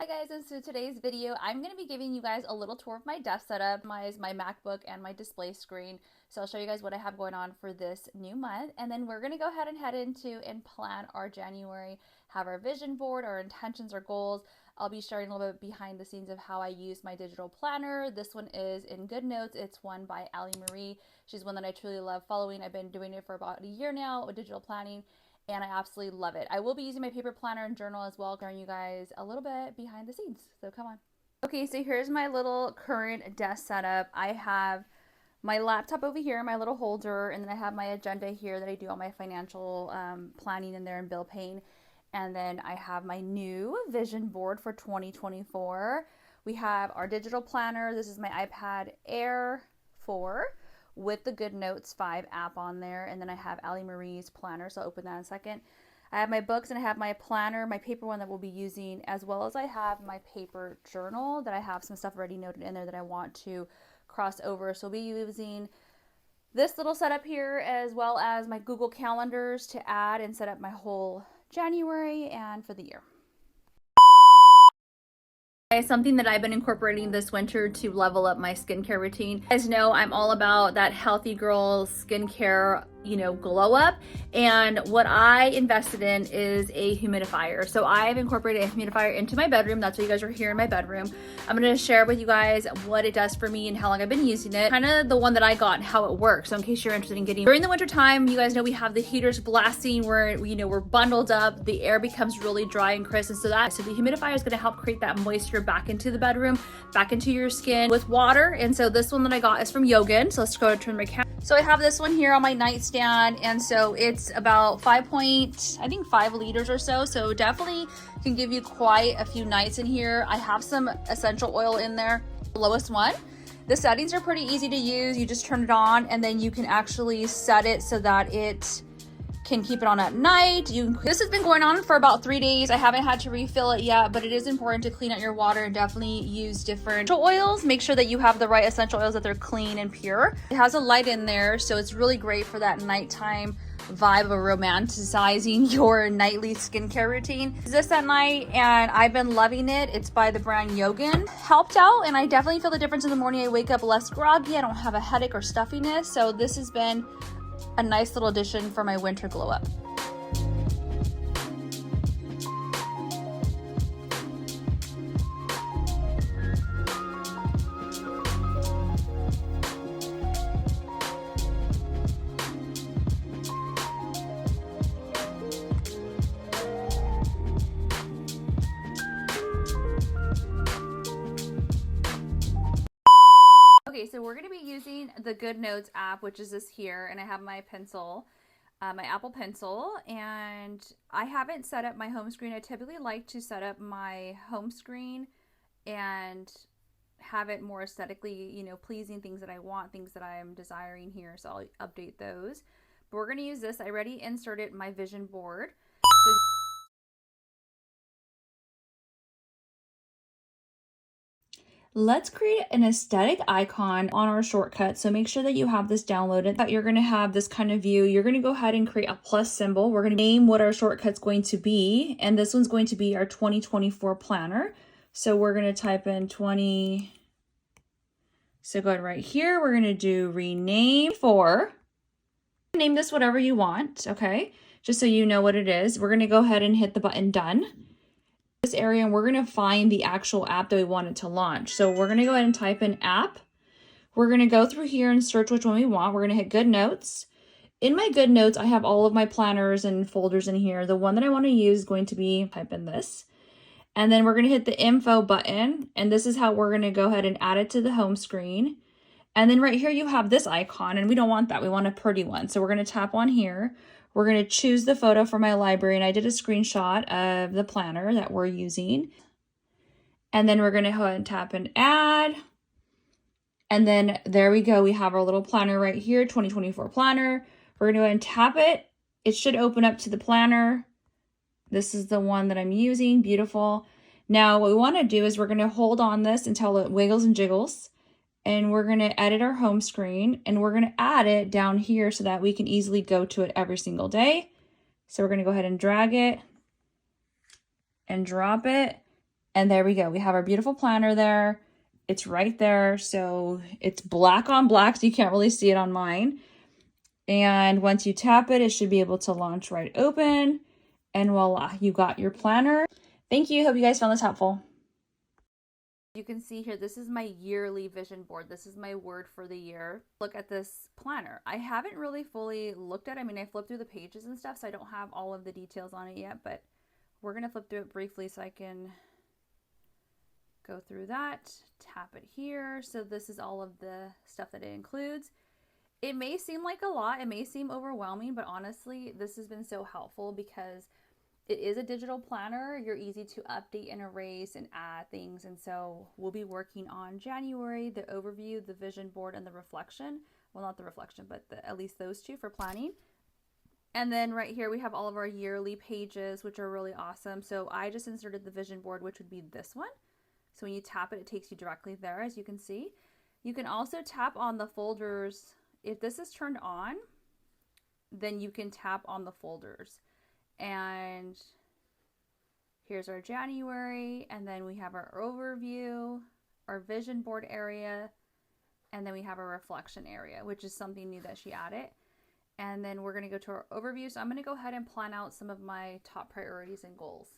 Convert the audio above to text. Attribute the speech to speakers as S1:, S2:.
S1: guys, and so today's video I'm going to be giving you guys a little tour of my desk setup, my MacBook and my display screen. So I'll show you guys what I have going on for this new month, and then we're going to go ahead and head into and plan our January, have our vision board, our intentions, our goals. I'll be sharing a little bit behind the scenes of how I use my digital planner. This one is in Goodnotes. It's one by Allie. She's one that I truly love following. I've been doing it for about a year now with digital planning, and I absolutely love it. I will be using my paper planner and journal as well, showing you guys a little bit behind the scenes. So come on. Okay, so here's my little current desk setup. I have my laptop over here, my little holder, and then I have my agenda here that I do all my financial planning in there and bill paying. And then I have my new vision board for 2024. We have our digital planner. This is my iPad Air 4 with the Goodnotes 5 app on there. And then I have Allie Marie's planner, so I'll open that in a second. I have my books and I have my planner, my paper one that we'll be using, as well as I have my paper journal that I have some stuff already noted in there that I want to cross over. So we'll be using this little setup here, as well as my Google calendars to add and set up my whole January and for the year. Something that I've been incorporating this winter to level up my skincare routine. You guys know I'm all about that healthy girl skincare, glow up. And what I invested in is a humidifier. So I've incorporated a humidifier into my bedroom. That's why you guys are here in my bedroom. I'm going to share with you guys what it does for me and how long I've been using it. Kind of the one that I got and how it works. So in case you're interested in getting, during the winter time, you guys know we have the heaters blasting where, we're bundled up. The air becomes really dry and crisp. And so the humidifier is going to help create that moisture back into the bedroom, back into your skin with water. And so this one that I got is from YOGIN. So let's go turn my camera. So I have this one here on my nightstand, and so it's about 5 liters or so. So definitely can give you quite a few nights in here. I have some essential oil in there, the lowest one. The settings are pretty easy to use. You just turn it on and then you can actually set it so that it can keep it on at night. This has been going on for about 3 days. I haven't had to refill it yet, but it is important to clean out your water and definitely use different oils. Make sure that you have the right essential oils, that they're clean and pure. It has a light in there, so it's really great for that nighttime vibe of romanticizing your nightly skincare routine. This at night, and I've been loving it. It's by the brand YOGIN. Helped out, and I definitely feel the difference in the morning. I wake up less groggy. I don't have a headache or stuffiness. So this has been a nice little addition for my winter glow up. Okay, so we're going to be using the Goodnotes app, which is this here, and I have my pencil, my Apple Pencil, and I haven't set up my home screen. I typically like to set up my home screen and have it more aesthetically, pleasing, things that I want, things that I'm desiring here, so I'll update those. But we're going to use this. I already inserted my vision board. So let's create an aesthetic icon on our shortcut. So make sure that you have this downloaded, that you're going to have this kind of view. You're going to go ahead and create a plus symbol. We're going to name what our shortcut's going to be. And this one's going to be our 2024 planner. So we're going to type in 20. So go ahead right here. We're going to do rename for. Name this whatever you want. Okay. Just so you know what it is. We're going to go ahead and hit the button done. This area, and we're going to find the actual app that we wanted to launch. So we're going to go ahead and type in app. We're going to go through here and search which one we want. We're going to hit Goodnotes. In my Goodnotes, I have all of my planners and folders in here. The one that I want to use is going to be, type in this. And then we're going to hit the info button. And this is how we're going to go ahead and add it to the home screen. And then right here, you have this icon, and we don't want that. We want a pretty one. So we're going to tap on here. We're going to choose the photo for my library, and I did a screenshot of the planner that we're using. And then we're going to go ahead and tap and add. And then there we go. We have our little planner right here, 2024 planner. We're going to go ahead and tap it. It should open up to the planner. This is the one that I'm using. Beautiful. Now what we want to do is we're going to hold on this until it wiggles and jiggles. And we're going to edit our home screen, and we're going to add it down here so that we can easily go to it every single day. So we're going to go ahead and drag it and drop it. And there we go. We have our beautiful planner there. It's right there. So it's black on black, so you can't really see it on mine. And once you tap it, it should be able to launch right open. And voila, you got your planner. Thank you. Hope you guys found this helpful. You can see here, this is my yearly vision board. This is my word for the year. Look at this planner. I haven't really fully looked at it. I mean, I flipped through the pages and stuff, so I don't have all of the details on it yet, but we're going to flip through it briefly so I can go through that. Tap it here. So this is all of the stuff that it includes. It may seem like a lot. It may seem overwhelming, but honestly, this has been so helpful because it is a digital planner. You're easy to update and erase and add things. And so we'll be working on January, the overview, the vision board, and the reflection. Well, not the reflection, but at least those two for planning. And then right here, we have all of our yearly pages, which are really awesome. So I just inserted the vision board, which would be this one. So when you tap it, it takes you directly there, as you can see. You can also tap on the folders. If this is turned on, then you can tap on the folders. And here's our January, and then we have our overview, our vision board area, and then we have our reflection area, which is something new that she added. And then we're going to go to our overview. So I'm going to go ahead and plan out some of my top priorities and goals.